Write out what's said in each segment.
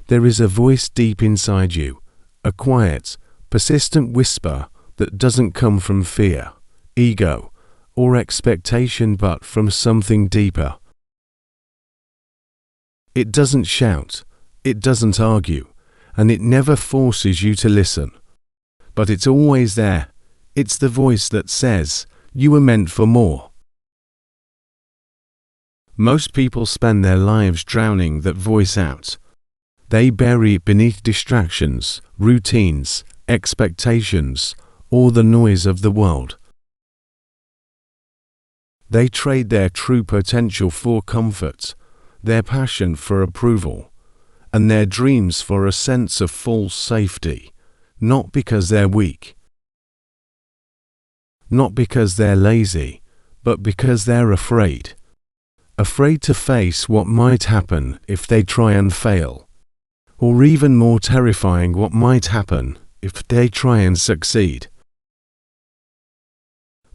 There is a voice deep inside you, a quiet, persistent whisper that doesn't come from fear, ego, or expectation but from something deeper. It doesn't shout, it doesn't argue, and it never forces you to listen. But it's always there. It's the voice that says, "You were meant for more." Most people spend their lives drowning that voice out. They bury it beneath distractions, routines, expectations, or the noise of the world. They trade their true potential for comfort, their passion for approval, and their dreams for a sense of false safety, not because they're weak, not because they're lazy, but because they're afraid. Afraid to face what might happen if they try and fail, or even more terrifying, what might happen if they try and succeed.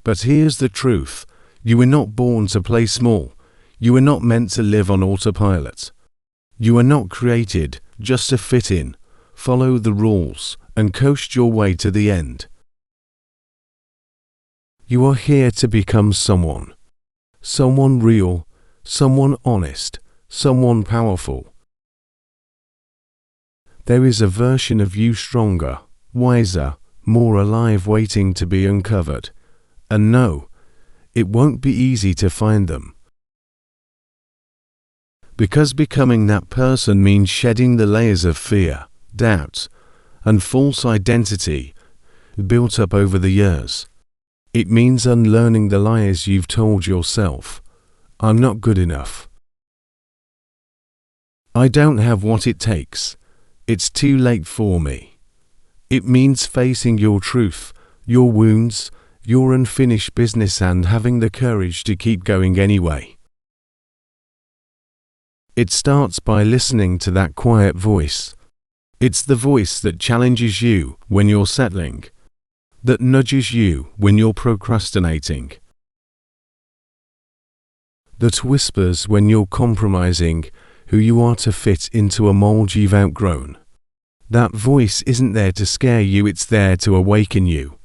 But here's the truth. You were not born to play small. You were not meant to live on autopilot. You were not created just to fit in, follow the rules, and coast your way to the end. You are here to become someone. Someone real, someone honest, someone powerful. There is a version of you stronger, wiser, more alive waiting to be uncovered. And no, it won't be easy to find them. Because becoming that person means shedding the layers of fear, doubt, and false identity built up over the years. It means unlearning the lies you've told yourself. I'm not good enough. I don't have what it takes. It's too late for me. It means facing your truth, your wounds, your unfinished business, and having the courage to keep going anyway. It starts by listening to that quiet voice. It's the voice that challenges you when you're settling, that nudges you when you're procrastinating, that whispers when you're compromising who you are to fit into a mold you've outgrown. That voice isn't there to scare you, it's there to awaken you.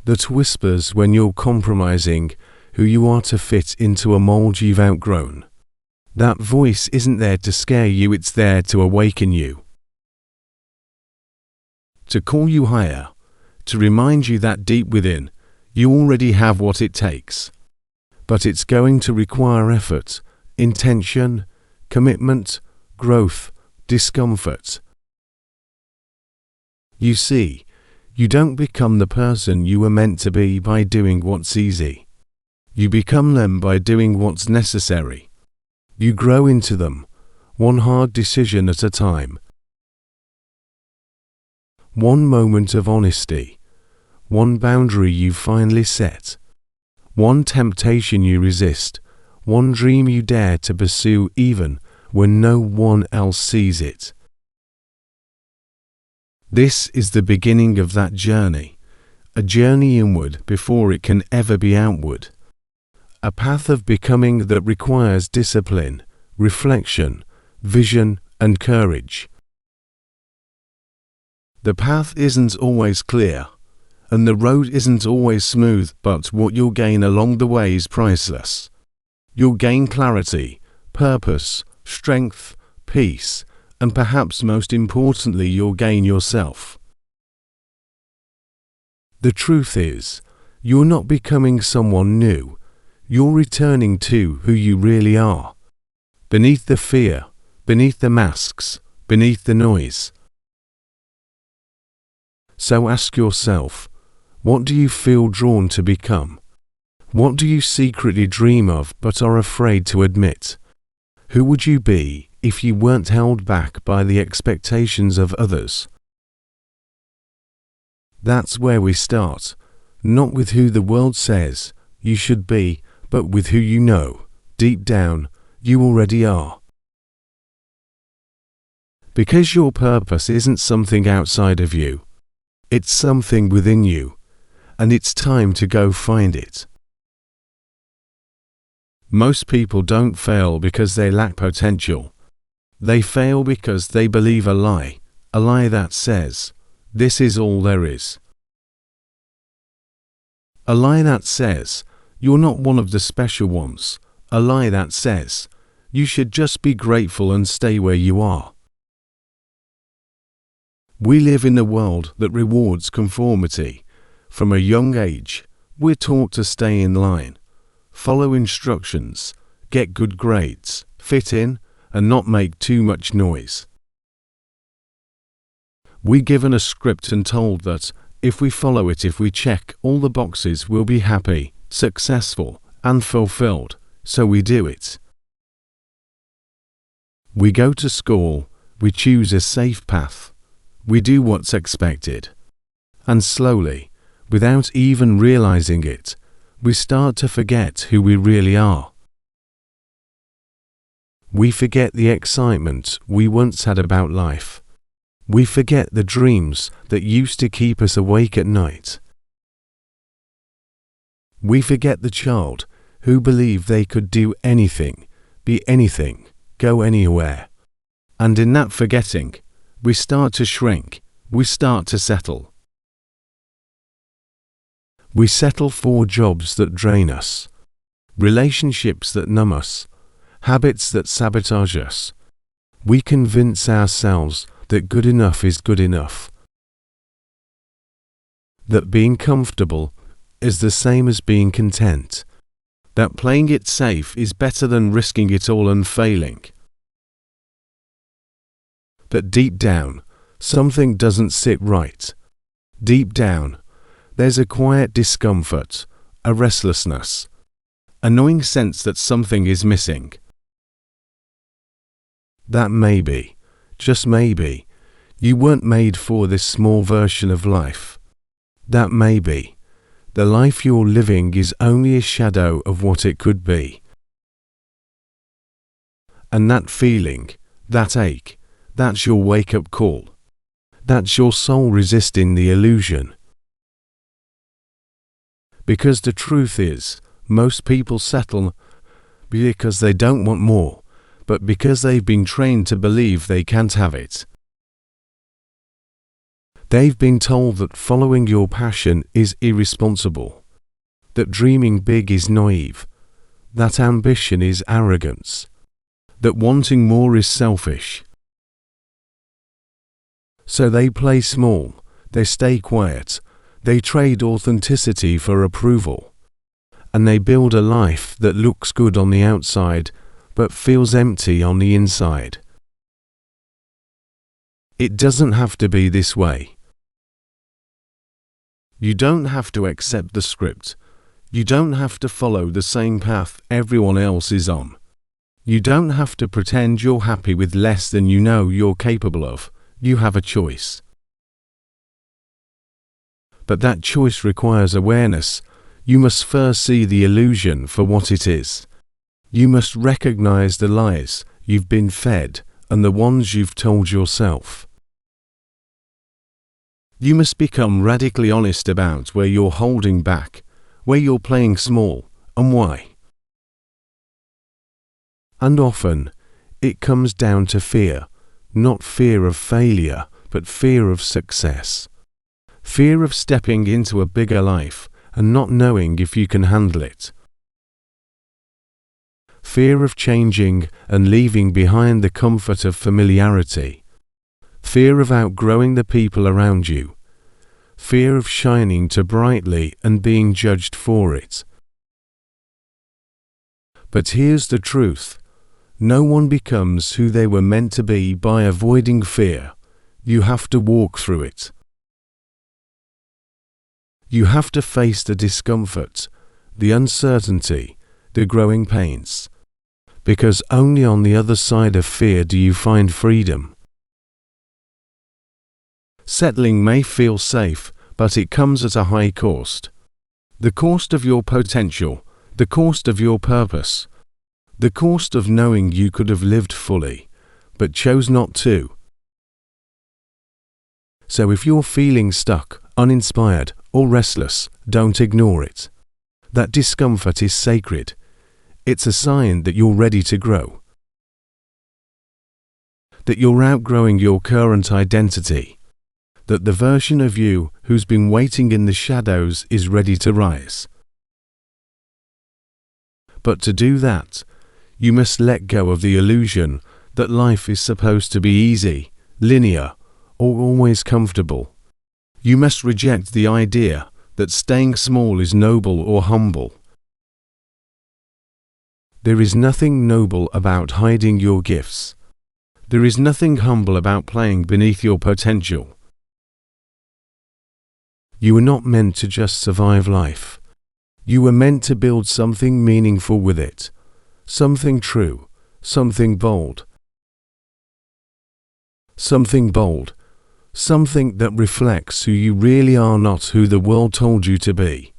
That whispers when you're compromising who you are to fit into a mold you've outgrown. That voice isn't there to scare you, it's there to awaken you. To call you higher, to remind you that deep within, you already have what it takes. But it's going to require effort, intention, commitment, growth, discomfort. You see, you don't become the person you were meant to be by doing what's easy. You become them by doing what's necessary. You grow into them, one hard decision at a time. One moment of honesty, one boundary you finally set, one temptation you resist, one dream you dare to pursue even when no one else sees it. This is the beginning of that journey, a journey inward before it can ever be outward. A path of becoming that requires discipline, reflection, vision, and courage. The path isn't always clear, and the road isn't always smooth, but what you'll gain along the way is priceless. You'll gain clarity, purpose, strength, peace, and perhaps most importantly, you'll gain yourself. The truth is, you're not becoming someone new. You're returning to who you really are. Beneath the fear, beneath the masks, beneath the noise. So ask yourself, what do you feel drawn to become? What do you secretly dream of but are afraid to admit? Who would you be if you weren't held back by the expectations of others? That's where we start, not with who the world says you should be, but with who you know, deep down, you already are. Because your purpose isn't something outside of you, it's something within you, and it's time to go find it. Most people don't fail because they lack potential. They fail because they believe a lie that says, this is all there is. A lie that says, you're not one of the special ones. A lie that says, you should just be grateful and stay where you are. We live in a world that rewards conformity. From a young age, we're taught to stay in line, follow instructions, get good grades, fit in, and not make too much noise. We're given a script and told that, if we follow it, if we check all the boxes, we'll be happy, successful, and fulfilled, so we do it. We go to school, we choose a safe path, we do what's expected, and slowly, without even realizing it, we start to forget who we really are. We forget the excitement we once had about life. We forget the dreams that used to keep us awake at night. We forget the child who believed they could do anything, be anything, go anywhere. And in that forgetting, we start to shrink, we start to settle. We settle for jobs that drain us, relationships that numb us, habits that sabotage us. We convince ourselves that good enough is good enough, that being comfortable is the same as being content, that playing it safe is better than risking it all and failing. But deep down, something doesn't sit right. Deep down, there's a quiet discomfort, a restlessness, a gnawing sense that something is missing. That maybe, just maybe, you weren't made for this small version of life. That maybe, the life you're living is only a shadow of what it could be. And that feeling, that ache, that's your wake-up call. That's your soul resisting the illusion. Because the truth is, most people settle because they don't want more, but because they've been trained to believe they can't have it. They've been told that following your passion is irresponsible, that dreaming big is naive, that ambition is arrogance, that wanting more is selfish. So they play small, they stay quiet, they trade authenticity for approval, and they build a life that looks good on the outside but feels empty on the inside. It doesn't have to be this way. You don't have to accept the script. You don't have to follow the same path everyone else is on. You don't have to pretend you're happy with less than you know you're capable of. You have a choice. But that choice requires awareness. You must first see the illusion for what it is. You must recognize the lies you've been fed and the ones you've told yourself. You must become radically honest about where you're holding back, where you're playing small, and why. And often, it comes down to fear, not fear of failure, but fear of success. Fear of stepping into a bigger life and not knowing if you can handle it. Fear of changing and leaving behind the comfort of familiarity. Fear of outgrowing the people around you. Fear of shining too brightly and being judged for it. But here's the truth. No one becomes who they were meant to be by avoiding fear. You have to walk through it. You have to face the discomfort, the uncertainty, the growing pains. Because only on the other side of fear do you find freedom. Settling may feel safe, but it comes at a high cost. The cost of your potential, the cost of your purpose, the cost of knowing you could have lived fully, but chose not to. So if you're feeling stuck, uninspired, or restless, don't ignore it. That discomfort is sacred. It's a sign that you're ready to grow. that you're outgrowing your current identity, that the version of you who's been waiting in the shadows is ready to rise. But to do that, you must let go of the illusion that life is supposed to be easy, linear, or always comfortable. You must reject the idea that staying small is noble or humble. There is nothing noble about hiding your gifts. There is nothing humble about playing beneath your potential. You were not meant to just survive life. You were meant to build something meaningful with it, something true, something bold. Something bold, something that reflects who you really are, not who the world told you to be.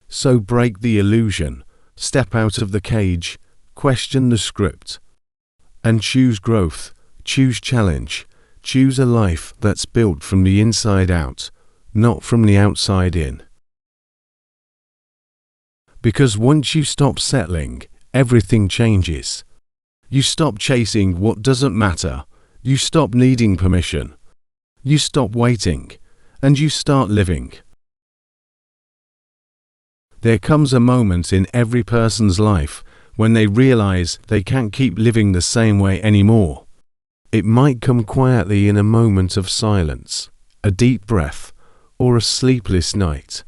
So break the illusion, step out of the cage, question the script, and choose growth, choose challenge, choose a life that's built from the inside out, not from the outside in. Because once you stop settling, everything changes. You stop chasing what doesn't matter, you stop needing permission, you stop waiting, and you start living. There comes a moment in every person's life when they realize they can't keep living the same way anymore. It might come quietly in a moment of silence, a deep breath, or a sleepless night.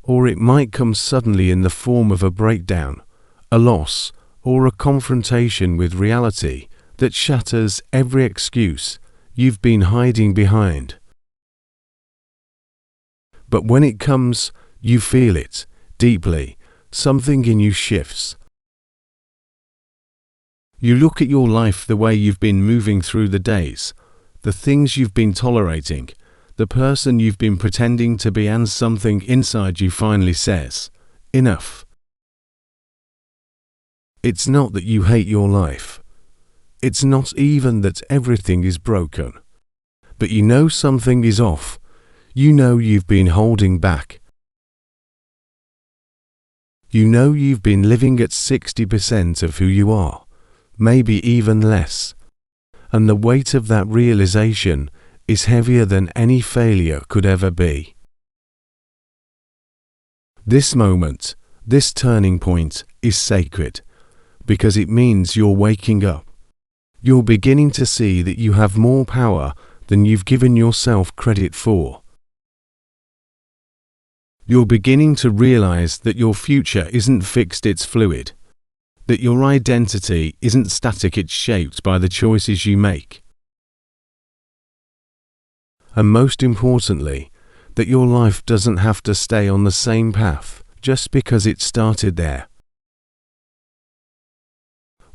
Or it might come suddenly in the form of a breakdown, a loss, or a confrontation with reality that shatters every excuse you've been hiding behind. But when it comes, you feel it, deeply, something in you shifts. You look at your life the way you've been moving through the days, the things you've been tolerating, the person you've been pretending to be, and something inside you finally says, enough. It's not that you hate your life. It's not even that everything is broken. But you know something is off. You know you've been holding back. You know you've been living at 60% of who you are, maybe even less. And the weight of that realization is heavier than any failure could ever be. This moment, this turning point, is sacred, because it means you're waking up. You're beginning to see that you have more power than you've given yourself credit for. You're beginning to realize that your future isn't fixed, it's fluid. That your identity isn't static, it's shaped by the choices you make. And most importantly, that your life doesn't have to stay on the same path just because it started there.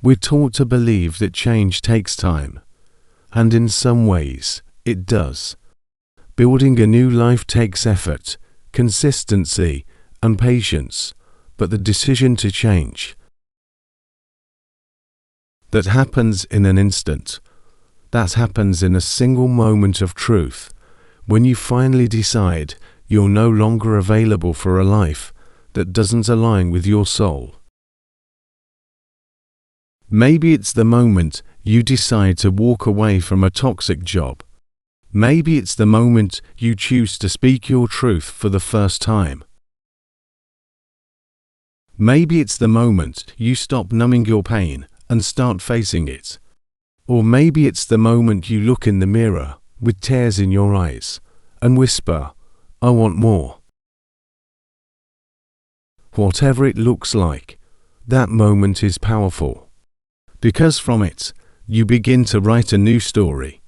We're taught to believe that change takes time, and in some ways, it does. Building a new life takes effort, consistency, and patience, but the decision to change, that happens in an instant, that happens in a single moment of truth, when you finally decide you're no longer available for a life that doesn't align with your soul. Maybe it's the moment you decide to walk away from a toxic job. Maybe it's the moment you choose to speak your truth for the first time. Maybe it's the moment you stop numbing your pain and start facing it. Or maybe it's the moment you look in the mirror with tears in your eyes and whisper, "I want more." Whatever it looks like, that moment is powerful. Because from it, you begin to write a new story.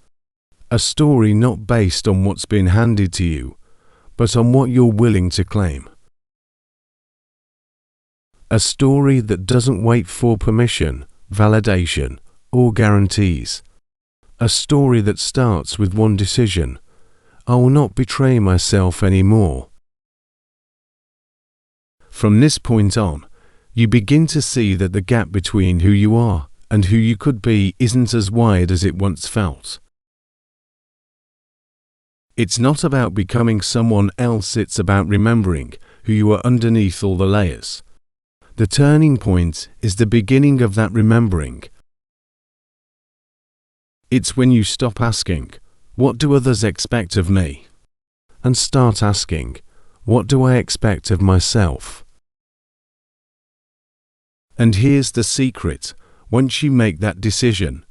A story not based on what's been handed to you, but on what you're willing to claim. A story that doesn't wait for permission, validation, or guarantees. A story that starts with one decision: I will not betray myself anymore. From this point on, you begin to see that the gap between who you are and who you could be isn't as wide as it once felt. It's not about becoming someone else, it's about remembering who you are underneath all the layers. The turning point is the beginning of that remembering. It's when you stop asking, "What do others expect of me?" and start asking, "What do I expect of myself?" And here's the secret: once you make that decision,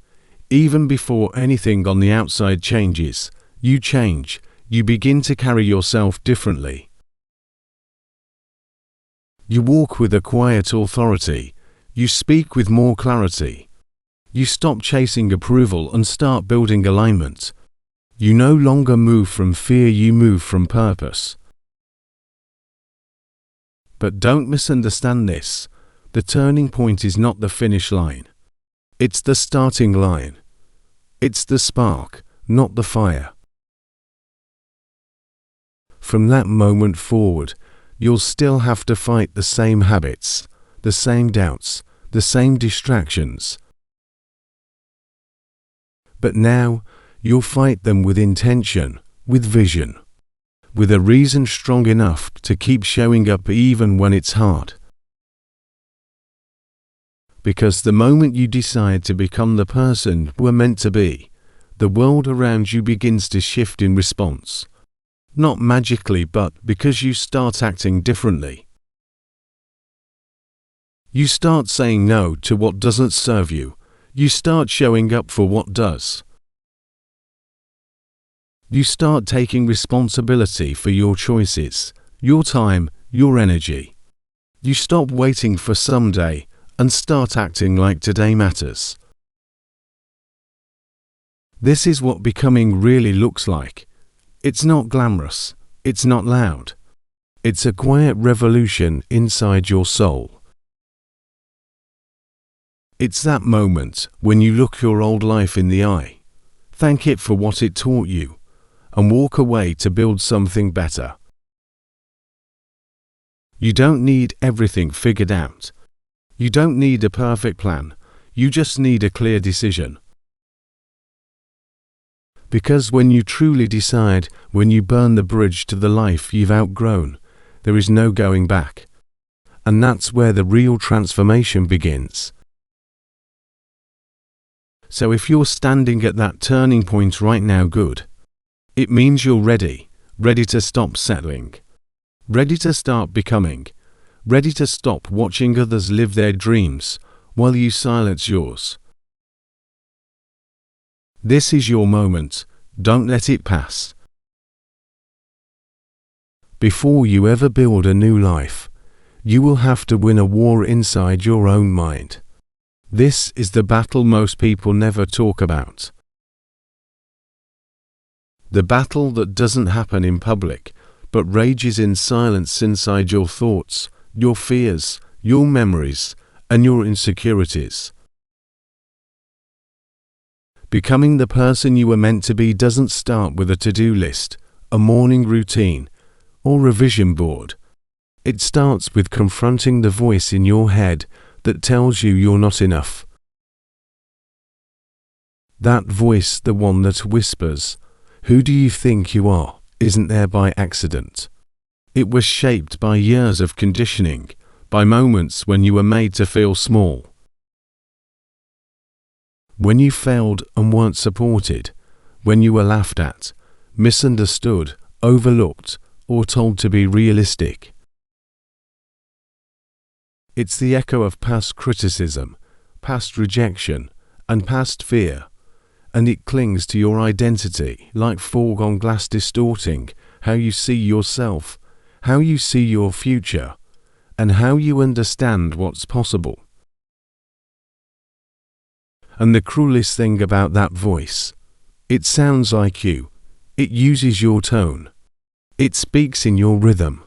even before anything on the outside changes, you change, you begin to carry yourself differently. You walk with a quiet authority, you speak with more clarity. You stop chasing approval and start building alignment. You no longer move from fear, you move from purpose. But don't misunderstand this. The turning point is not the finish line. It's the starting line. It's the spark, not the fire. From that moment forward, you'll still have to fight the same habits, the same doubts, the same distractions. But now, you'll fight them with intention, with vision, with a reason strong enough to keep showing up even when it's hard. Because the moment you decide to become the person you were meant to be, the world around you begins to shift in response. Not magically, but because you start acting differently. You start saying no to what doesn't serve you. You start showing up for what does. You start taking responsibility for your choices, your time, your energy. You stop waiting for someday and start acting like today matters. This is what becoming really looks like. It's not glamorous. It's not loud. It's a quiet revolution inside your soul. It's that moment when you look your old life in the eye, thank it for what it taught you, and walk away to build something better. You don't need everything figured out. You don't need a perfect plan. You just need a clear decision. Because when you truly decide, when you burn the bridge to the life you've outgrown, there is no going back. And that's where the real transformation begins. So if you're standing at that turning point right now, good. It means you're ready to stop settling, ready to start becoming, ready to stop watching others live their dreams while you silence yours. This is your moment. Don't let it pass. Before you ever build a new life, you will have to win a war inside your own mind. This is the battle most people never talk about. The battle that doesn't happen in public, but rages in silence inside your thoughts, your fears, your memories, and your insecurities. Becoming the person you were meant to be doesn't start with a to-do list, a morning routine, or a vision board. It starts with confronting the voice in your head that tells you you're not enough. That voice, the one that whispers, "Who do you think you are?" isn't there by accident. It was shaped by years of conditioning, by moments when you were made to feel small. When you failed and weren't supported, when you were laughed at, misunderstood, overlooked, or told to be realistic. It's the echo of past criticism, past rejection, and past fear, and it clings to your identity like fog on glass, distorting how you see yourself, how you see your future, and how you understand what's possible. And the cruelest thing about that voice, it sounds like you. It uses your tone. It speaks in your rhythm.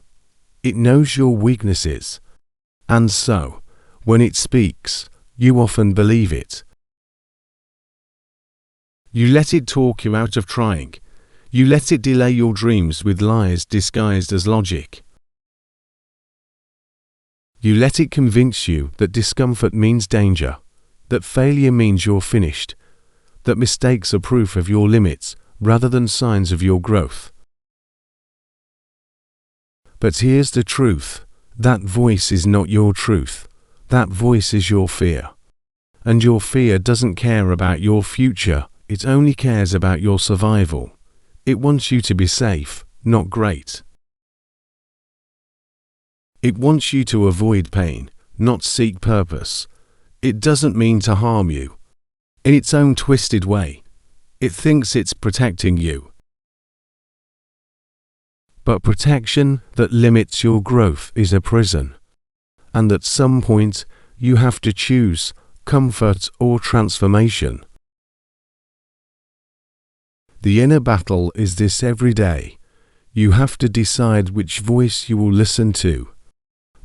It knows your weaknesses. And so, when it speaks, you often believe it. You let it talk you out of trying. You let it delay your dreams with lies disguised as logic. You let it convince you that discomfort means danger, that failure means you're finished, that mistakes are proof of your limits rather than signs of your growth. But here's the truth: That voice is not your truth. That voice is your fear. And your fear doesn't care about your future, it only cares about your survival. It wants you to be safe, not great. It wants you to avoid pain, not seek purpose. It doesn't mean to harm you. In its own twisted way, it thinks it's protecting you. But protection that limits your growth is a prison. And at some point, you have to choose comfort or transformation. The inner battle is this every day. You have to decide which voice you will listen to.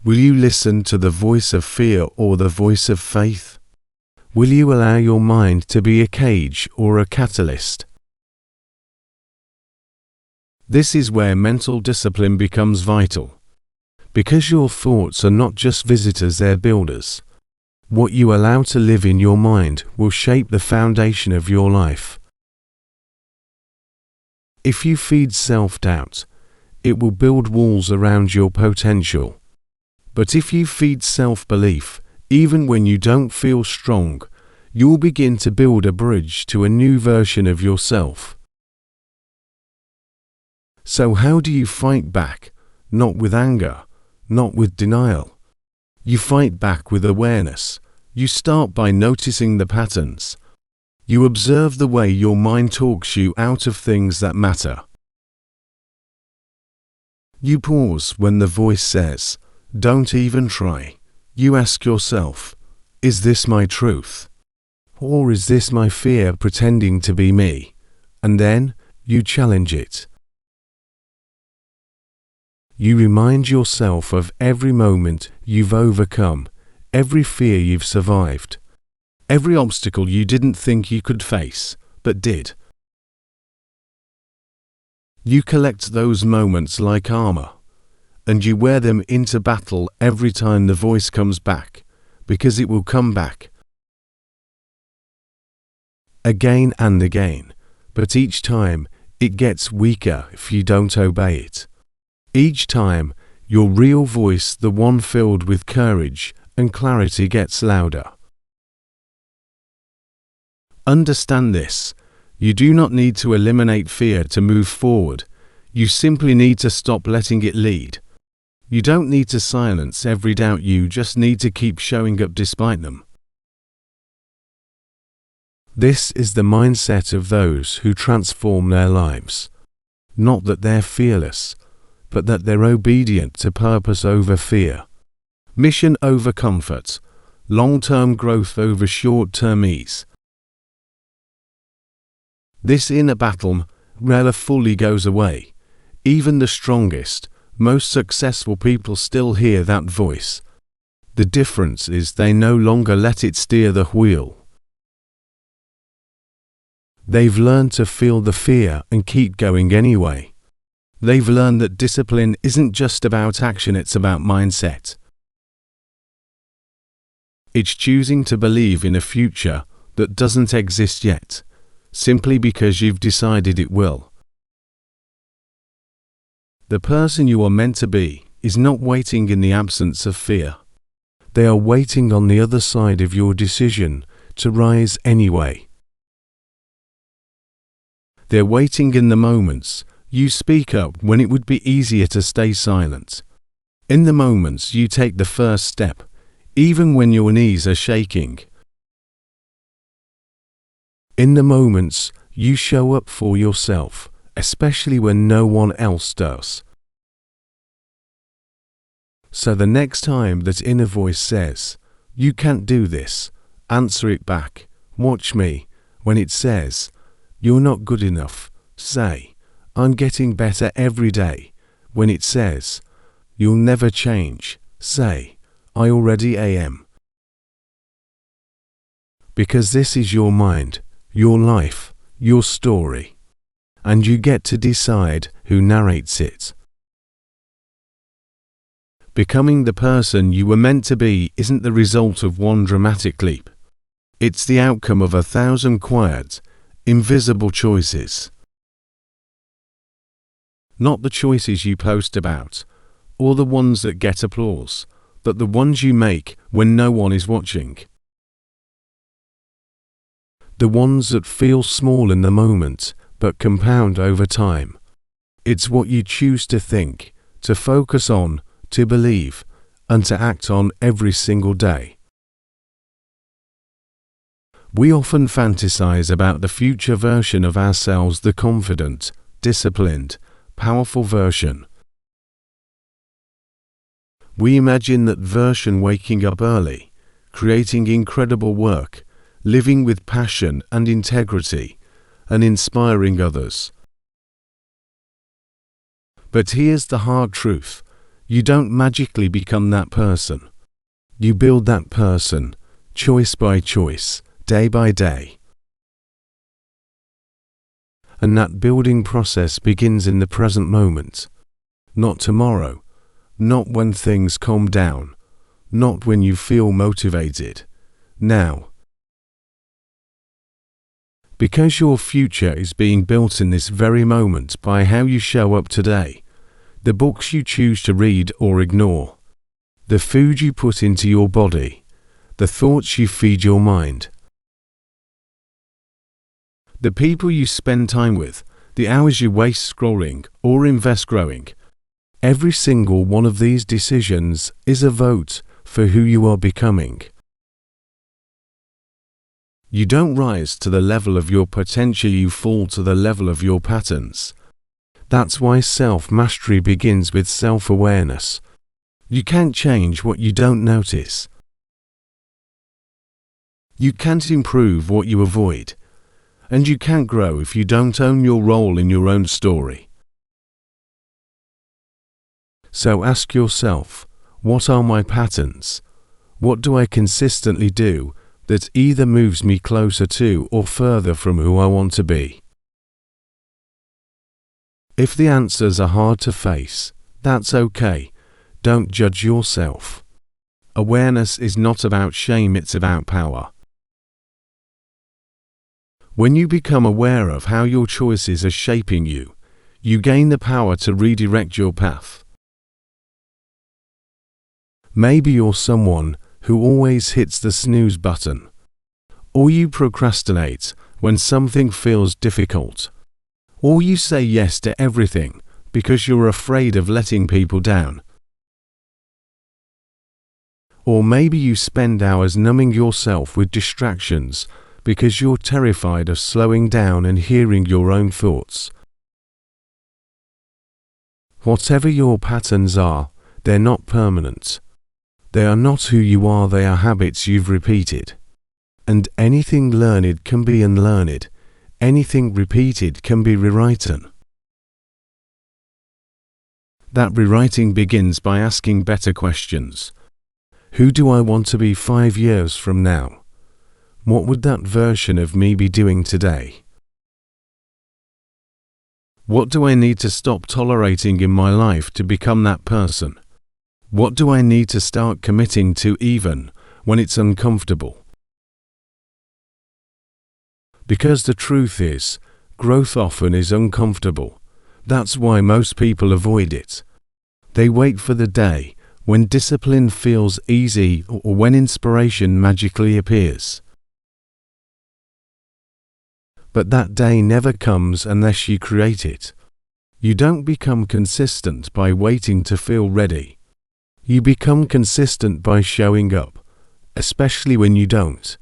Will you listen to the voice of fear or the voice of faith? Will you allow your mind to be a cage or a catalyst? This is where mental discipline becomes vital. Because your thoughts are not just visitors, they're builders. What you allow to live in your mind will shape the foundation of your life. If you feed self-doubt, it will build walls around your potential. But if you feed self-belief, even when you don't feel strong, you'll begin to build a bridge to a new version of yourself. So how do you fight back? Not with anger, not with denial. You fight back with awareness. You start by noticing the patterns. You observe the way your mind talks you out of things that matter. You pause when the voice says, "Don't even try." You ask yourself, "Is this my truth? Or is this my fear pretending to be me?" And then you challenge it. You remind yourself of every moment you've overcome, every fear you've survived, every obstacle you didn't think you could face, but did. You collect those moments like armor, and you wear them into battle every time the voice comes back, because it will come back. Again and again, but each time it gets weaker if you don't obey it. Each time, your real voice, the one filled with courage and clarity, gets louder. Understand this. You do not need to eliminate fear to move forward. You simply need to stop letting it lead. You don't need to silence every doubt, you just need to keep showing up despite them. This is the mindset of those who transform their lives. Not that they're fearless, but that they're obedient to purpose over fear, mission over comfort, long-term growth over short-term ease. This inner battle never fully goes away. Even the strongest, most successful people still hear that voice. The difference is they no longer let it steer the wheel. They've learned to feel the fear and keep going anyway. They've learned that discipline isn't just about action, it's about mindset. It's choosing to believe in a future that doesn't exist yet, simply because you've decided it will. The person you are meant to be is not waiting in the absence of fear. They are waiting on the other side of your decision to rise anyway. They're waiting in the moments you speak up when it would be easier to stay silent. In the moments you take the first step, even when your knees are shaking. In the moments you show up for yourself, especially when no one else does. So the next time that inner voice says, "You can't do this," answer it back. Watch me. When it says, "You're not good enough," say, "I'm getting better every day." When it says, "You'll never change," say, "I already am." Because this is your mind, your life, your story, and you get to decide who narrates it. Becoming the person you were meant to be isn't the result of one dramatic leap. It's the outcome of 1,000 quiet, invisible choices. Not the choices you post about, or the ones that get applause, but the ones you make when no one is watching. The ones that feel small in the moment, but compound over time. It's what you choose to think, to focus on, to believe, and to act on every single day. We often fantasize about the future version of ourselves, the confident, disciplined, powerful version. We imagine that version waking up early, creating incredible work, living with passion and integrity, and inspiring others. But here's the hard truth. You don't magically become that person. You build that person, choice by choice, day by day. And that building process begins in the present moment. Not tomorrow, not when things calm down, not when you feel motivated. Now. Because your future is being built in this very moment by how you show up today, the books you choose to read or ignore, the food you put into your body, the thoughts you feed your mind, the people you spend time with, the hours you waste scrolling or invest growing. Every single one of these decisions is a vote for who you are becoming. You don't rise to the level of your potential, you fall to the level of your patterns. That's why self-mastery begins with self-awareness. You can't change what you don't notice. You can't improve what you avoid. And you can't grow if you don't own your role in your own story. So ask yourself, what are my patterns? What do I consistently do that either moves me closer to or further from who I want to be? If the answers are hard to face, that's okay. Don't judge yourself. Awareness is not about shame, it's about power. When you become aware of how your choices are shaping you, you gain the power to redirect your path. Maybe you're someone who always hits the snooze button, or you procrastinate when something feels difficult, or you say yes to everything because you're afraid of letting people down. Or maybe you spend hours numbing yourself with distractions because you're terrified of slowing down and hearing your own thoughts. Whatever your patterns are, they're not permanent. They are not who you are, they are habits you've repeated. And anything learned can be unlearned. Anything repeated can be rewritten. That rewriting begins by asking better questions. Who do I want to be 5 years from now? What would that version of me be doing today? What do I need to stop tolerating in my life to become that person? What do I need to start committing to even when it's uncomfortable? Because the truth is, growth often is uncomfortable. That's why most people avoid it. They wait for the day when discipline feels easy or when inspiration magically appears. But that day never comes unless you create it. You don't become consistent by waiting to feel ready. You become consistent by showing up, especially when you don't.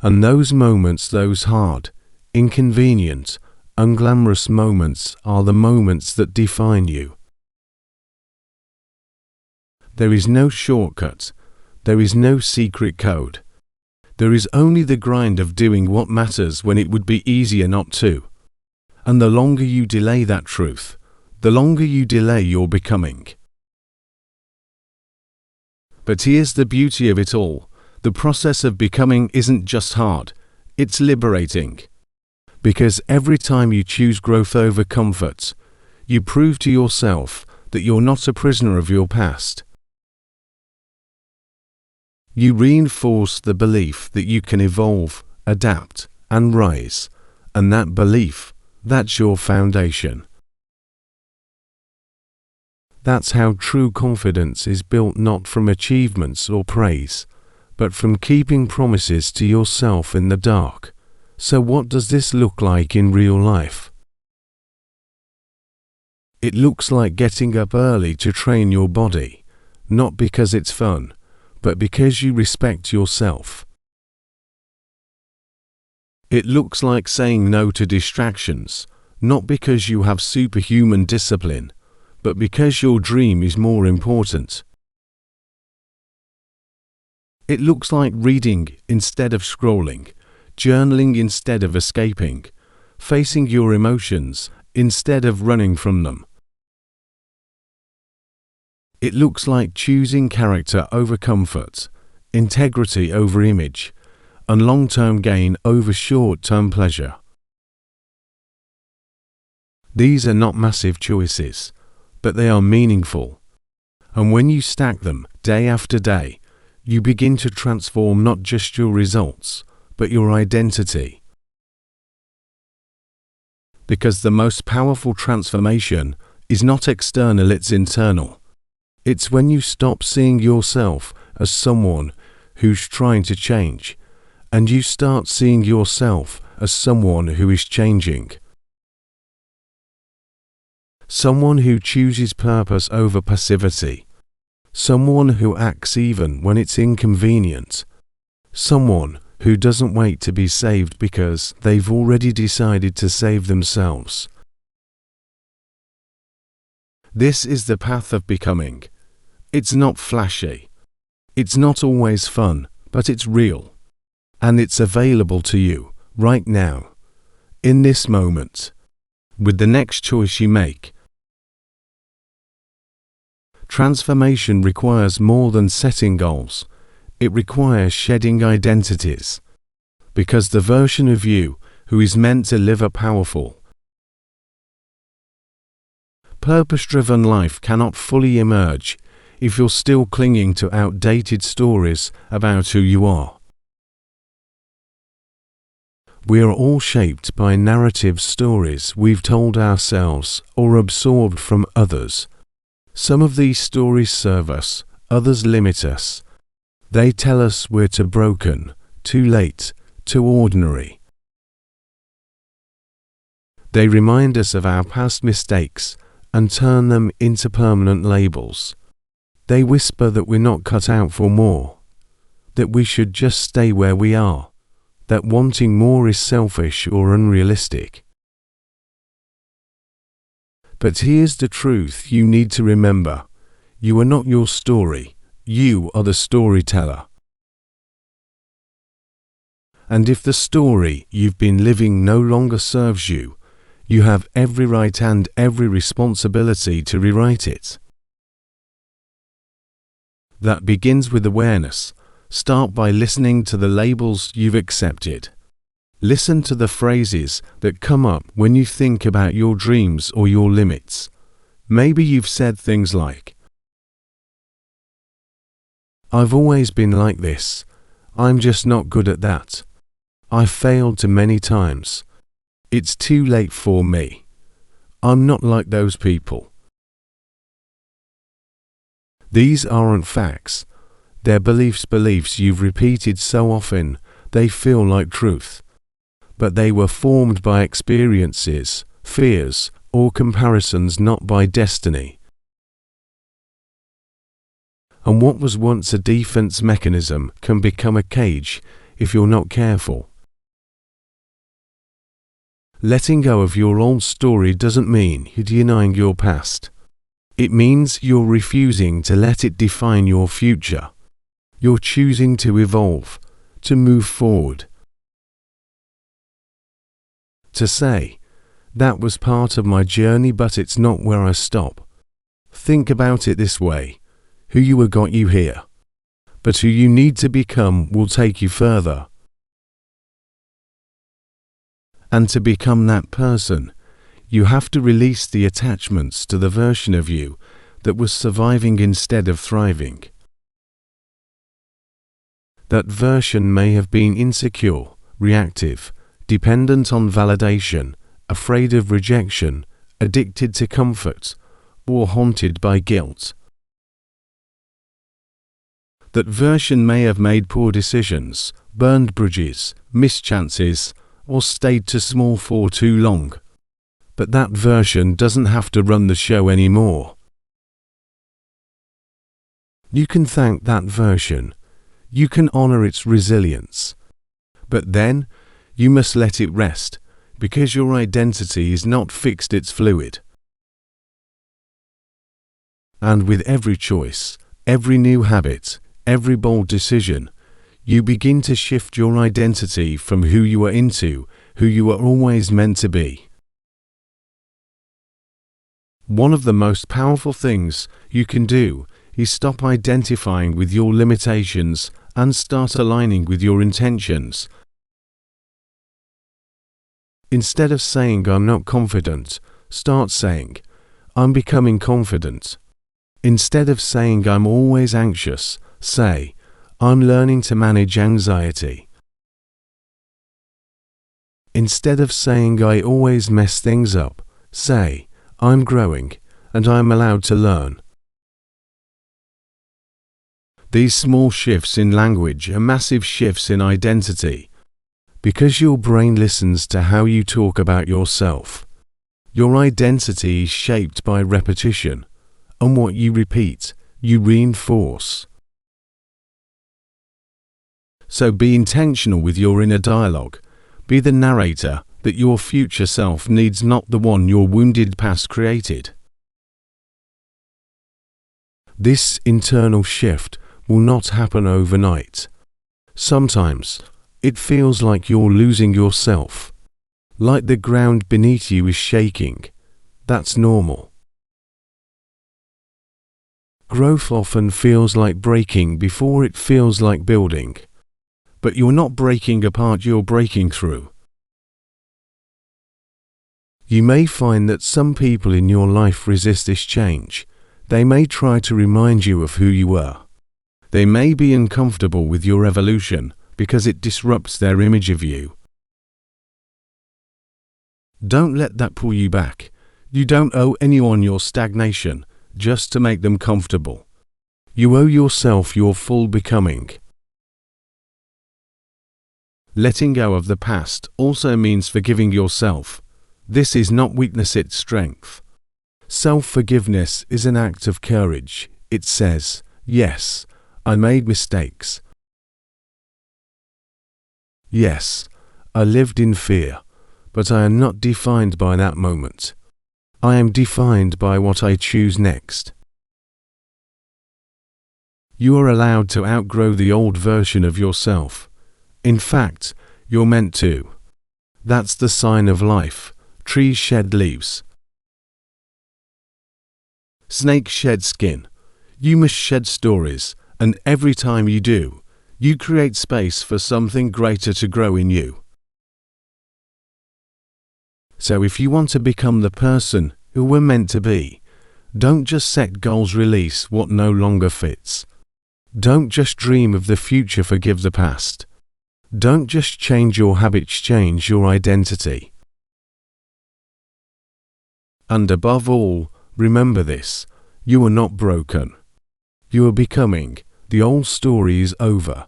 And those moments, those hard, inconvenient, unglamorous moments are the moments that define you. There is no shortcut. There is no secret code. There is only the grind of doing what matters when it would be easier not to. And the longer you delay that truth, the longer you delay your becoming. But here's the beauty of it all. The process of becoming isn't just hard, it's liberating. Because every time you choose growth over comfort, you prove to yourself that you're not a prisoner of your past. You reinforce the belief that you can evolve, adapt, and rise, and that belief, that's your foundation. That's how true confidence is built, not from achievements or praise, but from keeping promises to yourself in the dark. So what does this look like in real life? It looks like getting up early to train your body, not because it's fun, but because you respect yourself. It looks like saying no to distractions, not because you have superhuman discipline, but because your dream is more important. It looks like reading instead of scrolling, journaling instead of escaping, facing your emotions instead of running from them. It looks like choosing character over comfort, integrity over image, and long-term gain over short-term pleasure. These are not massive choices, but they are meaningful. And when you stack them day after day, you begin to transform not just your results, but your identity. Because the most powerful transformation is not external, it's internal. It's when you stop seeing yourself as someone who's trying to change, and you start seeing yourself as someone who is changing. Someone who chooses purpose over passivity. Someone who acts even when it's inconvenient. Someone who doesn't wait to be saved because they've already decided to save themselves. This is the path of becoming. It's not flashy. It's not always fun, but it's real. And it's available to you, right now, in this moment, with the next choice you make. Transformation requires more than setting goals. It requires shedding identities. Because the version of you who is meant to live a powerful, purpose-driven life cannot fully emerge if you're still clinging to outdated stories about who you are. We are all shaped by narrative stories we've told ourselves or absorbed from others. Some of these stories serve us, others limit us. They tell us we're too broken, too late, too ordinary. They remind us of our past mistakes and turn them into permanent labels. They whisper that we're not cut out for more, that we should just stay where we are, that wanting more is selfish or unrealistic. But here's the truth you need to remember. You are not your story. You are the storyteller. And if the story you've been living no longer serves you, you have every right and every responsibility to rewrite it. That begins with awareness. Start by listening to the labels you've accepted. Listen to the phrases that come up when you think about your dreams or your limits. Maybe you've said things like, "I've always been like this. I'm just not good at that. I've failed too many times. It's too late for me. I'm not like those people." These aren't facts. They're beliefs you've repeated so often they feel like truth. But they were formed by experiences, fears, or comparisons, not by destiny. And what was once a defense mechanism can become a cage if you're not careful. Letting go of your old story doesn't mean you're denying your past. It means you're refusing to let it define your future. You're choosing to evolve, to move forward. To say, "That was part of my journey, but it's not where I stop." Think about it this way. Who you were got you here, but who you need to become will take you further. And to become that person, you have to release the attachments to the version of you that was surviving instead of thriving. That version may have been insecure, reactive, dependent on validation, afraid of rejection, addicted to comfort, or haunted by guilt. That version may have made poor decisions, burned bridges, missed chances, or stayed too small for too long. But that version doesn't have to run the show anymore. You can thank that version. You can honor its resilience. But then, you must let it rest, because your identity is not fixed, it's fluid. And with every choice, every new habit, every bold decision, you begin to shift your identity from who you are into who you are always meant to be. One of the most powerful things you can do is stop identifying with your limitations and start aligning with your intentions. Instead of saying I'm not confident, start saying I'm becoming confident. Instead of saying I'm always anxious, say I'm learning to manage anxiety. Instead of saying I always mess things up, say I'm growing and I'm allowed to learn. These small shifts in language are massive shifts in identity, because your brain listens to how you talk about yourself. Your identity is shaped by repetition, and what you repeat, you reinforce. So be intentional with your inner dialogue. Be the narrator that your future self needs, not the one your wounded past created. This internal shift will not happen overnight. Sometimes it feels like you're losing yourself, like the ground beneath you is shaking. That's normal. Growth often feels like breaking before it feels like building. But you're not breaking apart, you're breaking through. You may find that some people in your life resist this change. They may try to remind you of who you were. They may be uncomfortable with your evolution because it disrupts their image of you. Don't let that pull you back. You don't owe anyone your stagnation just to make them comfortable. You owe yourself your full becoming. Letting go of the past also means forgiving yourself. This is not weakness, it's strength. Self-forgiveness is an act of courage. It says, yes, I made mistakes. Yes, I lived in fear, but I am not defined by that moment. I am defined by what I choose next. You are allowed to outgrow the old version of yourself. In fact, you're meant to. That's the sign of life. Trees shed leaves. Snakes shed skin. You must shed stories, and every time you do, you create space for something greater to grow in you. So if you want to become the person who we're meant to be, don't just set goals, release what no longer fits. Don't just dream of the future, forgive the past. Don't just change your habits, change your identity. And above all, remember this, you are not broken. You are becoming. The old story is over.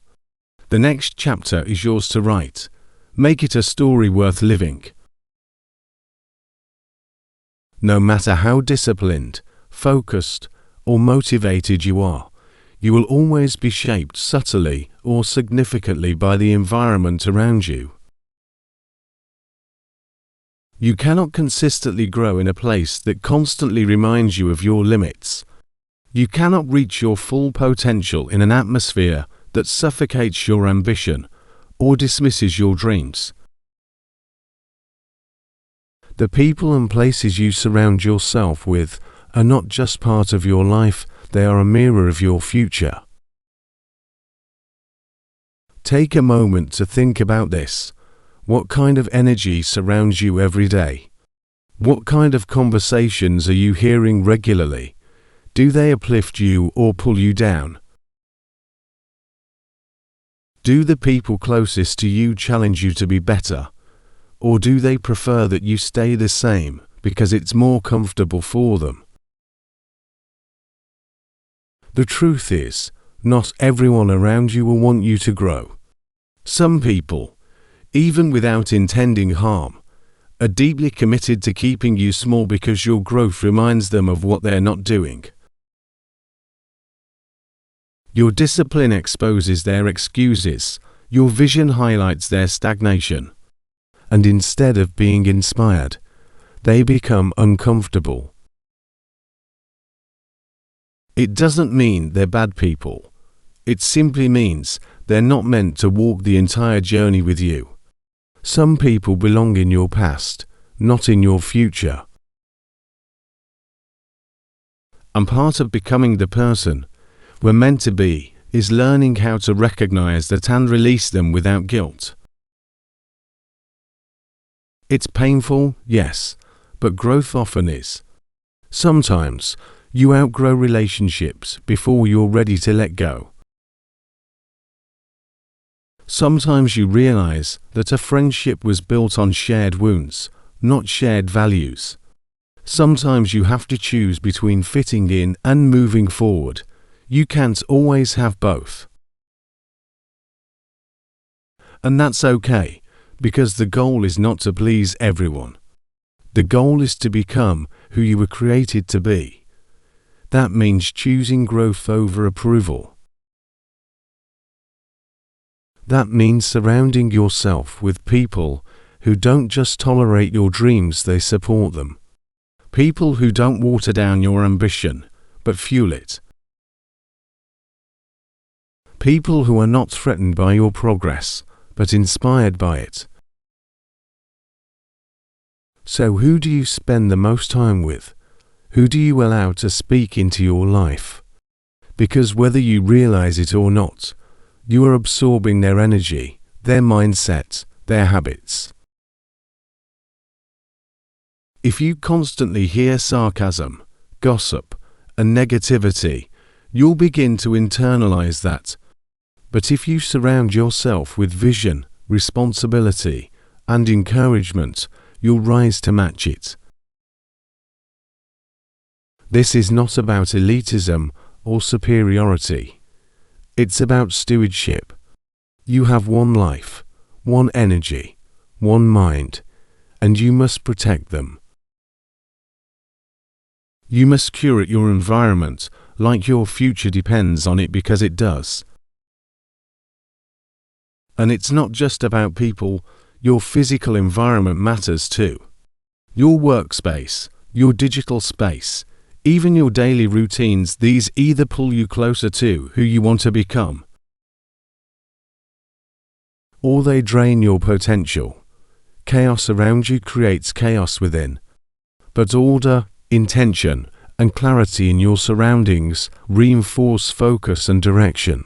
The next chapter is yours to write. Make it a story worth living. No matter how disciplined, focused, or motivated you are, you will always be shaped subtly or significantly by the environment around you. You cannot consistently grow in a place that constantly reminds you of your limits. You cannot reach your full potential in an atmosphere that suffocates your ambition or dismisses your dreams. The people and places you surround yourself with are not just part of your life, they are a mirror of your future. Take a moment to think about this. What kind of energy surrounds you every day? What kind of conversations are you hearing regularly? Do they uplift you or pull you down? Do the people closest to you challenge you to be better? Or do they prefer that you stay the same because it's more comfortable for them? The truth is, not everyone around you will want you to grow. Some people, even without intending harm, are deeply committed to keeping you small because your growth reminds them of what they're not doing. Your discipline exposes their excuses, your vision highlights their stagnation, and instead of being inspired, they become uncomfortable. It doesn't mean they're bad people. It simply means they're not meant to walk the entire journey with you. Some people belong in your past, not in your future. And part of becoming the person we're meant to be is learning how to recognize that and release them without guilt. It's painful, yes, but growth often is. Sometimes you outgrow relationships before you're ready to let go. Sometimes you realize that a friendship was built on shared wounds, not shared values. Sometimes you have to choose between fitting in and moving forward. You can't always have both. And that's okay, because the goal is not to please everyone. The goal is to become who you were created to be. That means choosing growth over approval. That means surrounding yourself with people who don't just tolerate your dreams, they support them. People who don't water down your ambition, but fuel it. People who are not threatened by your progress, but inspired by it. So who do you spend the most time with? Who do you allow to speak into your life? Because whether you realize it or not, you are absorbing their energy, their mindset, their habits. If you constantly hear sarcasm, gossip, and negativity, you'll begin to internalize that. But if you surround yourself with vision, responsibility, and encouragement, you'll rise to match it. This is not about elitism or superiority. It's about stewardship. You have one life, one energy, one mind, and you must protect them. You must curate your environment like your future depends on it, because it does. And it's not just about people, your physical environment matters too. Your workspace, your digital space, even your daily routines, these either pull you closer to who you want to become, or they drain your potential. Chaos around you creates chaos within, but order, intention, and clarity in your surroundings reinforce focus and direction.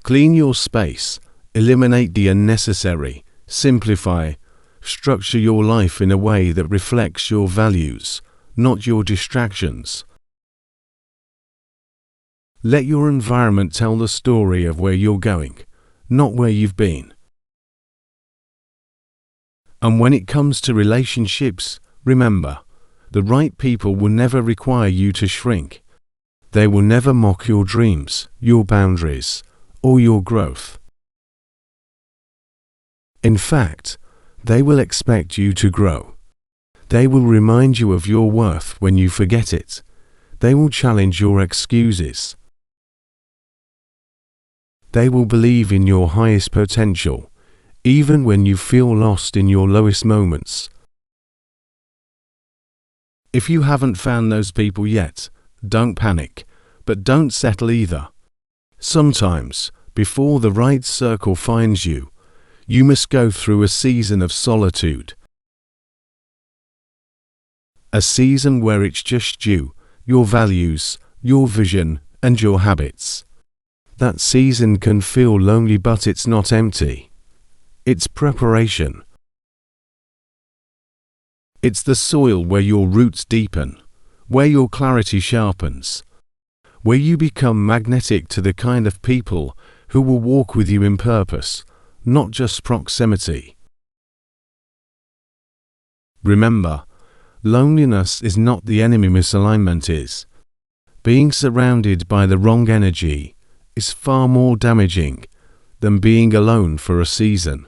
Clean your space, eliminate the unnecessary, simplify, structure your life in a way that reflects your values, not your distractions. Let your environment tell the story of where you're going, not where you've been. And when it comes to relationships, remember, the right people will never require you to shrink. They will never mock your dreams, your boundaries, or your growth. In fact, they will expect you to grow. They will remind you of your worth when you forget it. They will challenge your excuses. They will believe in your highest potential, even when you feel lost in your lowest moments. If you haven't found those people yet, don't panic, but don't settle either. Sometimes, before the right circle finds you, you must go through a season of solitude. A season where it's just you, your values, your vision, and your habits. That season can feel lonely, but it's not empty. It's preparation. It's the soil where your roots deepen, where your clarity sharpens, where you become magnetic to the kind of people who will walk with you in purpose, not just proximity. Remember, loneliness is not the enemy, misalignment is. Being surrounded by the wrong energy is far more damaging than being alone for a season.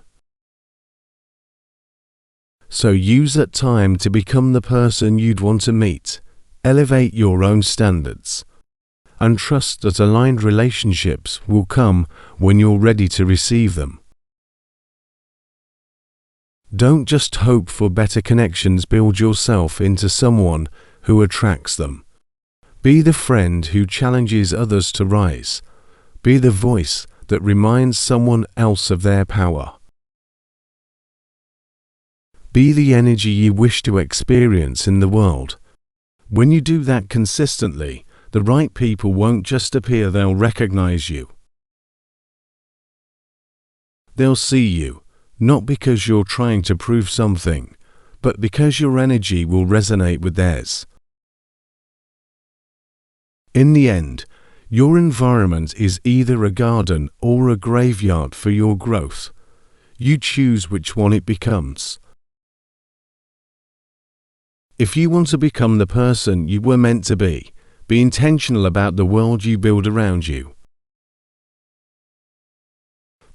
So use that time to become the person you'd want to meet, elevate your own standards, and trust that aligned relationships will come when you're ready to receive them. Don't just hope for better connections, build yourself into someone who attracts them. Be the friend who challenges others to rise. Be the voice that reminds someone else of their power. Be the energy you wish to experience in the world. When you do that consistently, the right people won't just appear, they'll recognize you. They'll see you, not because you're trying to prove something, but because your energy will resonate with theirs. In the end, your environment is either a garden or a graveyard for your growth. You choose which one it becomes. If you want to become the person you were meant to be intentional about the world you build around you.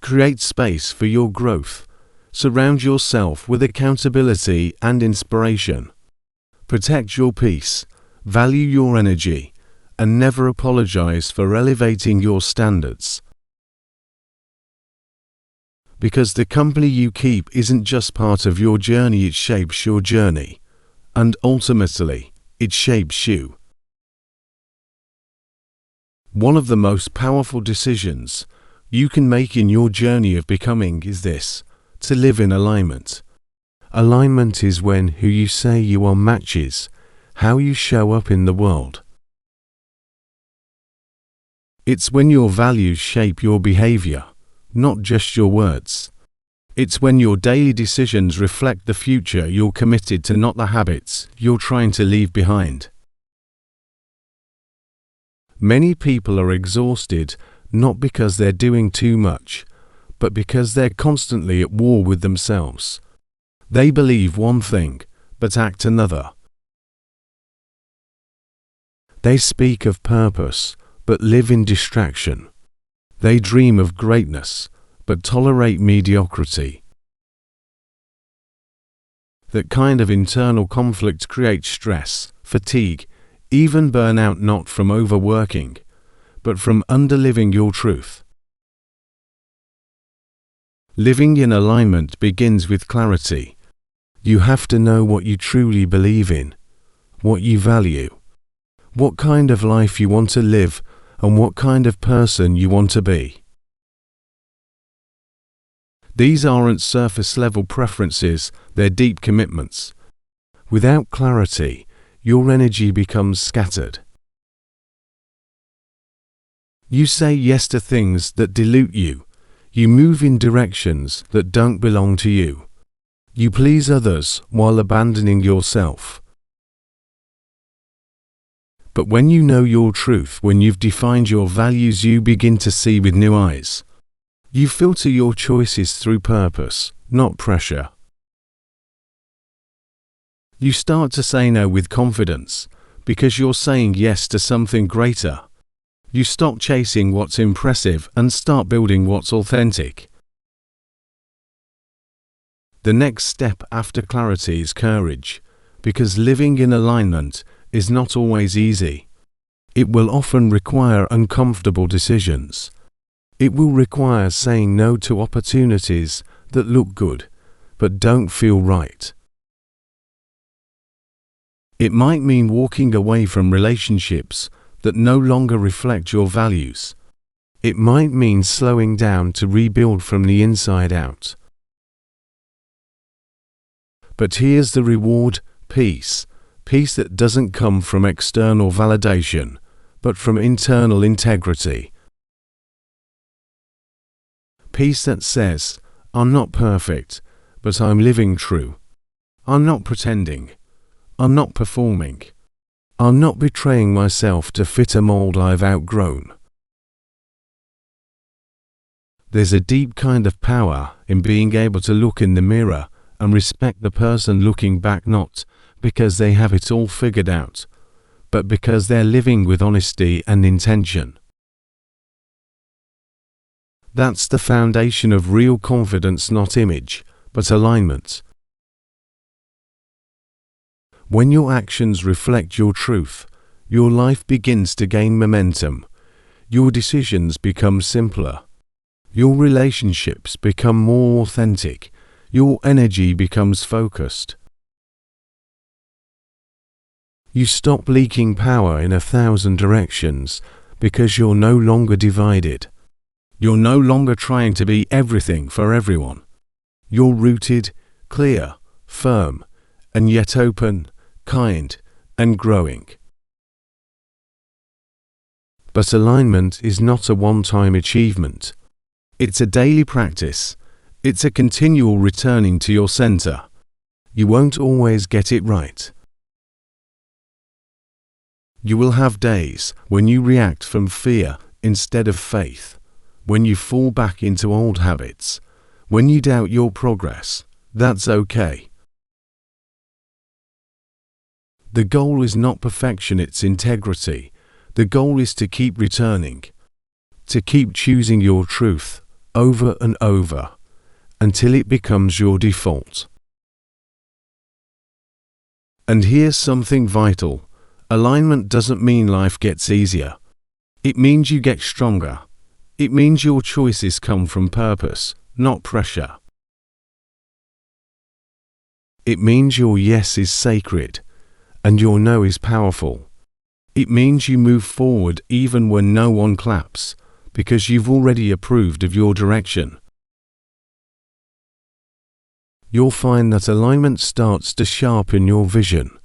Create space for your growth. Surround yourself with accountability and inspiration. Protect your peace, value your energy, and never apologize for elevating your standards. Because the company you keep isn't just part of your journey, it shapes your journey. And ultimately, it shapes you. One of the most powerful decisions you can make in your journey of becoming is this: to live in alignment. Alignment is when who you say you are matches how you show up in the world. It's when your values shape your behavior, not just your words. It's when your daily decisions reflect the future you're committed to, not the habits you're trying to leave behind. Many people are exhausted not because they're doing too much, but because they're constantly at war with themselves. They believe one thing, but act another. They speak of purpose, but live in distraction. They dream of greatness, but tolerate mediocrity. That kind of internal conflict creates stress, fatigue, even burnout, not from overworking, but from underliving your truth. Living in alignment begins with clarity. You have to know what you truly believe in, what you value, what kind of life you want to live, and what kind of person you want to be. These aren't surface-level preferences, they're deep commitments. Without clarity, your energy becomes scattered. You say yes to things that dilute you. You move in directions that don't belong to you. You please others while abandoning yourself. But when you know your truth, when you've defined your values, you begin to see with new eyes. You filter your choices through purpose, not pressure. You start to say no with confidence, because you're saying yes to something greater. You stop chasing what's impressive and start building what's authentic. The next step after clarity is courage, because living in alignment is not always easy. It will often require uncomfortable decisions. It will require saying no to opportunities that look good, but don't feel right. It might mean walking away from relationships that no longer reflect your values. It might mean slowing down to rebuild from the inside out. But here's the reward: peace. Peace that doesn't come from external validation, but from internal integrity. Peace that says, I'm not perfect, but I'm living true. I'm not pretending. I'm not performing. I'm not betraying myself to fit a mold I've outgrown. There's a deep kind of power in being able to look in the mirror and respect the person looking back, not because they have it all figured out, but because they're living with honesty and intention. That's the foundation of real confidence, not image, but alignment. When your actions reflect your truth, your life begins to gain momentum. Your decisions become simpler. Your relationships become more authentic. Your energy becomes focused. You stop leaking power in 1,000 directions because you're no longer divided. You're no longer trying to be everything for everyone. You're rooted, clear, firm, and yet open, kind, and growing. But alignment is not a one-time achievement. It's a daily practice. It's a continual returning to your center. You won't always get it right. You will have days when you react from fear instead of faith, when you fall back into old habits, when you doubt your progress. That's okay. The goal is not perfection, it's integrity. The goal is to keep returning, to keep choosing your truth over and over, until it becomes your default. And here's something vital. Alignment doesn't mean life gets easier. It means you get stronger. It means your choices come from purpose, not pressure. It means your yes is sacred, and your no is powerful. It means you move forward even when no one claps, because you've already approved of your direction. You'll find that alignment starts to sharpen your vision.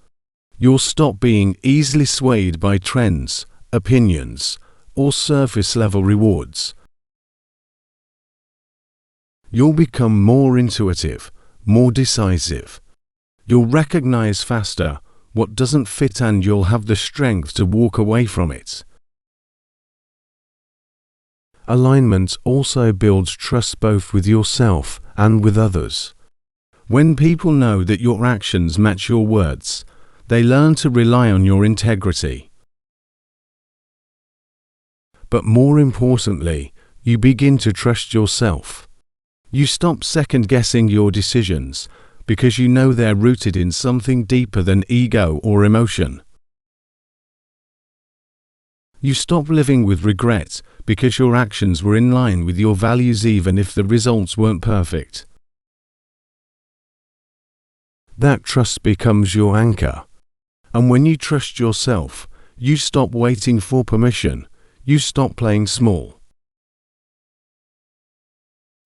You'll stop being easily swayed by trends, opinions, or surface-level rewards. You'll become more intuitive, more decisive. You'll recognize faster what doesn't fit, and you'll have the strength to walk away from it. Alignment also builds trust both with yourself and with others. When people know that your actions match your words, they learn to rely on your integrity. But more importantly, you begin to trust yourself. You stop second-guessing your decisions because you know they're rooted in something deeper than ego or emotion. You stop living with regret because your actions were in line with your values even if the results weren't perfect. That trust becomes your anchor. And when you trust yourself, you stop waiting for permission. You stop playing small.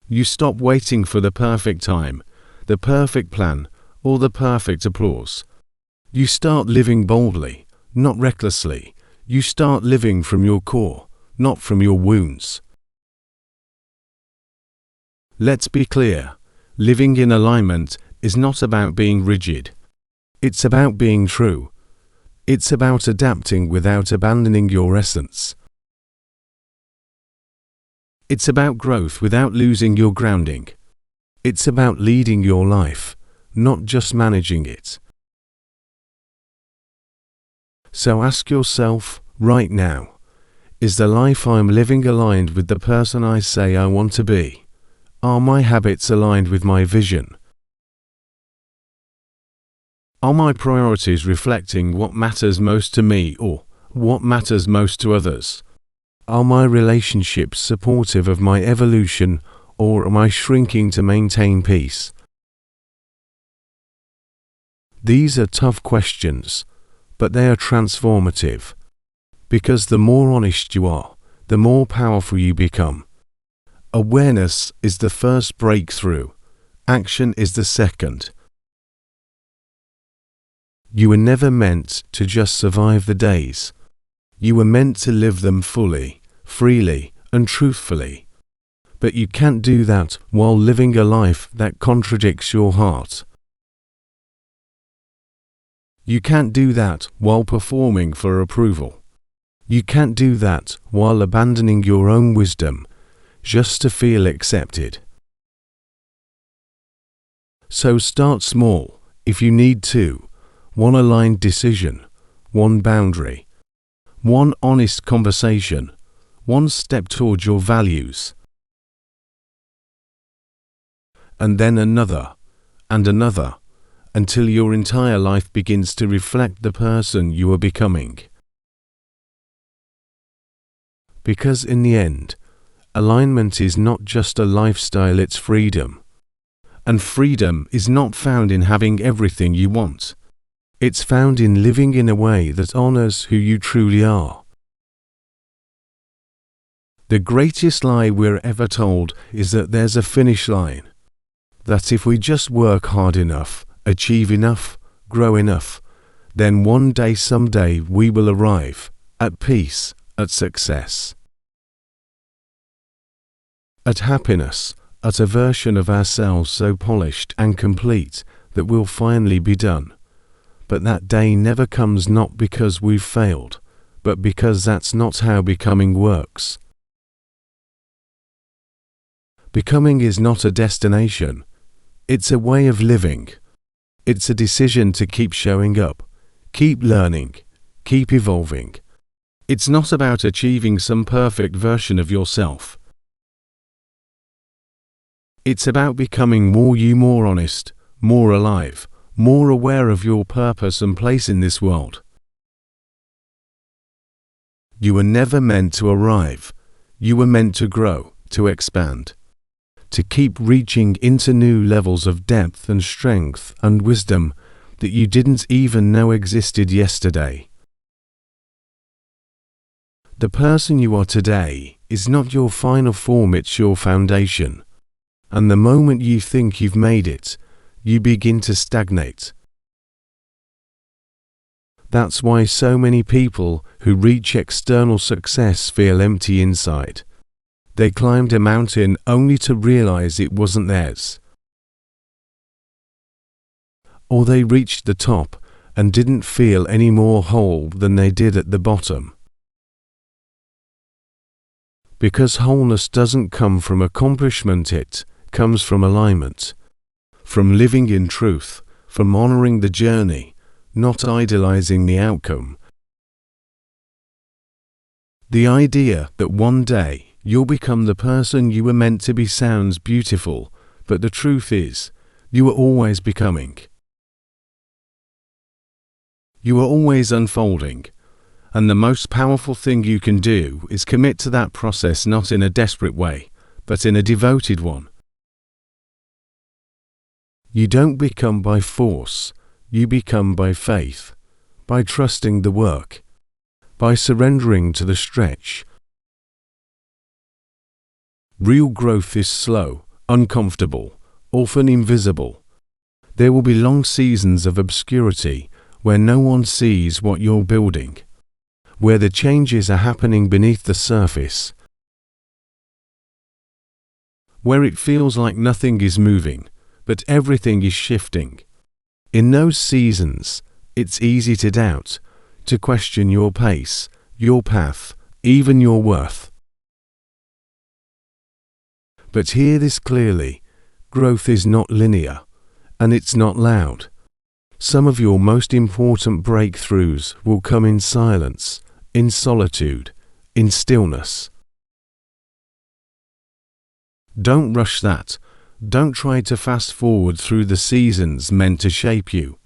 You stop waiting for the perfect time, the perfect plan, or the perfect applause. You start living boldly, not recklessly. You start living from your core, not from your wounds. Let's be clear. Living in alignment is not about being rigid. It's about being true. It's about adapting without abandoning your essence. It's about growth without losing your grounding. It's about leading your life, not just managing it. So ask yourself right now, is the life I'm living aligned with the person I say I want to be? Are my habits aligned with my vision? Are my priorities reflecting what matters most to me or what matters most to others? Are my relationships supportive of my evolution, or am I shrinking to maintain peace? These are tough questions, but they are transformative. Because the more honest you are, the more powerful you become. Awareness is the first breakthrough. Action is the second. You were never meant to just survive the days. You were meant to live them fully, freely, and truthfully. But you can't do that while living a life that contradicts your heart. You can't do that while performing for approval. You can't do that while abandoning your own wisdom just to feel accepted. So start small if you need to. One aligned decision, one boundary, one honest conversation, one step toward your values. And then another, and another, until your entire life begins to reflect the person you are becoming. Because in the end, alignment is not just a lifestyle, it's freedom. And freedom is not found in having everything you want. It's found in living in a way that honors who you truly are. The greatest lie we're ever told is that there's a finish line. That if we just work hard enough, achieve enough, grow enough, then one day, someday, we will arrive at peace, at success, at happiness, at a version of ourselves so polished and complete that we'll finally be done. But that day never comes, not because we've failed, but because that's not how becoming works. Becoming is not a destination. It's a way of living. It's a decision to keep showing up, keep learning, keep evolving. It's not about achieving some perfect version of yourself. It's about becoming more you, more honest, more alive, more aware of your purpose and place in this world. You were never meant to arrive. You were meant to grow, to expand, to keep reaching into new levels of depth and strength and wisdom that you didn't even know existed yesterday. The person you are today is not your final form, it's your foundation. And the moment you think you've made it, you begin to stagnate. That's why so many people who reach external success feel empty inside. They climbed a mountain only to realize it wasn't theirs. Or they reached the top and didn't feel any more whole than they did at the bottom. Because wholeness doesn't come from accomplishment, it comes from alignment, from living in truth, from honoring the journey, not idolizing the outcome. The idea that one day you'll become the person you were meant to be sounds beautiful, but the truth is, you are always becoming. You are always unfolding, and the most powerful thing you can do is commit to that process, not in a desperate way, but in a devoted one. You don't become by force, you become by faith, by trusting the work, by surrendering to the stretch. Real growth is slow, uncomfortable, often invisible. There will be long seasons of obscurity where no one sees what you're building, where the changes are happening beneath the surface, where it feels like nothing is moving, but everything is shifting. In those seasons, it's easy to doubt, to question your pace, your path, even your worth. But hear this clearly, growth is not linear, and it's not loud. Some of your most important breakthroughs will come in silence, in solitude, in stillness. Don't rush that. Don't try to fast forward through the seasons meant to shape you.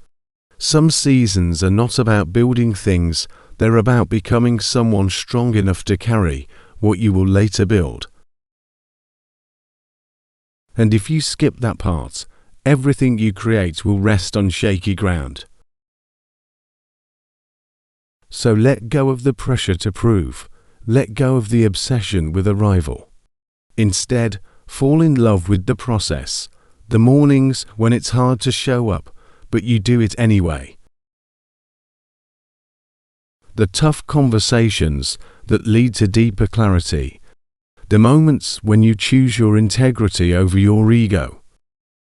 Some seasons are not about building things, they're about becoming someone strong enough to carry what you will later build. And if you skip that part, everything you create will rest on shaky ground. So let go of the pressure to prove, let go of the obsession with arrival. Instead, fall in love with the process, the mornings when it's hard to show up, but you do it anyway. The tough conversations that lead to deeper clarity, the moments when you choose your integrity over your ego,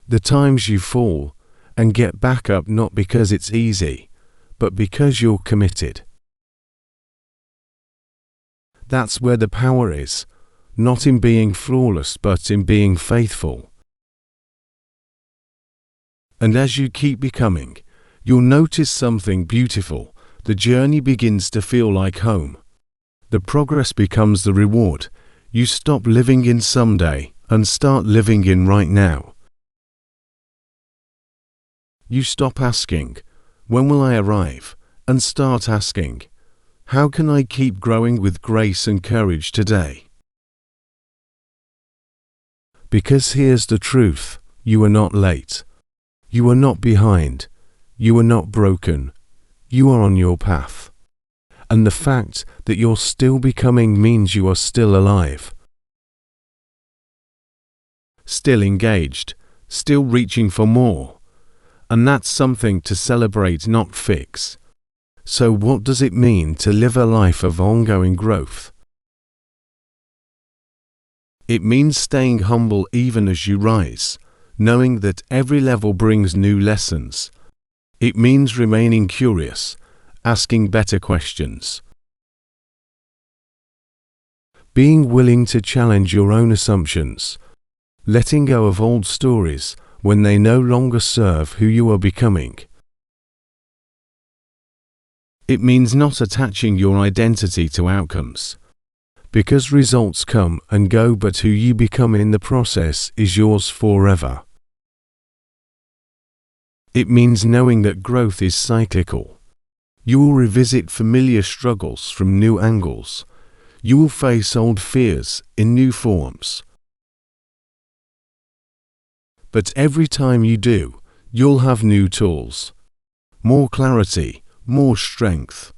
the times you fall and get back up not because it's easy, but because you're committed. That's where the power is. Not in being flawless, but in being faithful. And as you keep becoming, you'll notice something beautiful. The journey begins to feel like home. The progress becomes the reward. You stop living in someday and start living in right now. You stop asking, when will I arrive? And start asking, how can I keep growing with grace and courage today? Because here's the truth, you are not late. You are not behind. You are not broken. You are on your path. And the fact that you're still becoming means you are still alive. Still engaged, still reaching for more. And that's something to celebrate, not fix. So what does it mean to live a life of ongoing growth? It means staying humble even as you rise, knowing that every level brings new lessons. It means remaining curious, asking better questions. Being willing to challenge your own assumptions, letting go of old stories when they no longer serve who you are becoming. It means not attaching your identity to outcomes, because results come and go, but who you become in the process is yours forever. It means knowing that growth is cyclical. You will revisit familiar struggles from new angles. You will face old fears in new forms. But every time you do, you'll have new tools, more clarity, more strength,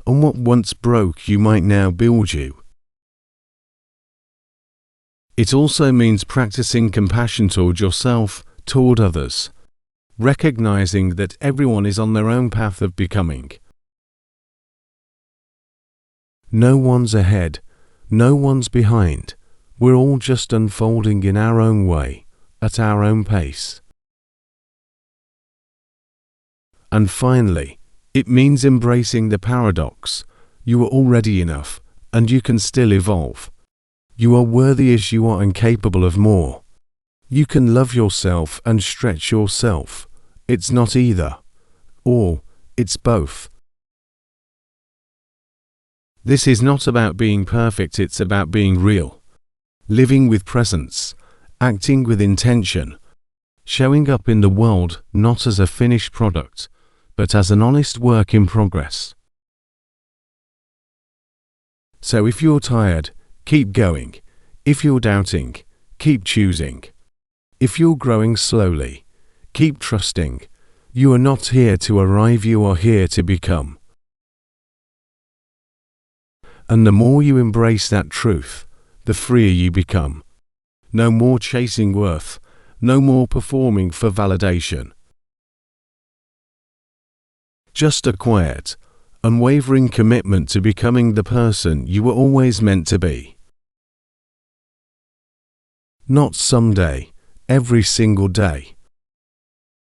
and what once broke you might now build you. It also means practicing compassion toward yourself, toward others, recognizing that everyone is on their own path of becoming. No one's ahead, no one's behind. We're all just unfolding in our own way, at our own pace. And finally, it means embracing the paradox. You are already enough, and you can still evolve. You are worthy as you are and capable of more. You can love yourself and stretch yourself. It's not either, or, it's both. This is not about being perfect, it's about being real. Living with presence, acting with intention, showing up in the world not as a finished product, but as an honest work in progress. So if you're tired, keep going. If you're doubting, keep choosing. If you're growing slowly, keep trusting. You are not here to arrive, you are here to become. And the more you embrace that truth, the freer you become. No more chasing worth, no more performing for validation. Just a quiet, unwavering commitment to becoming the person you were always meant to be. Not someday, every single day.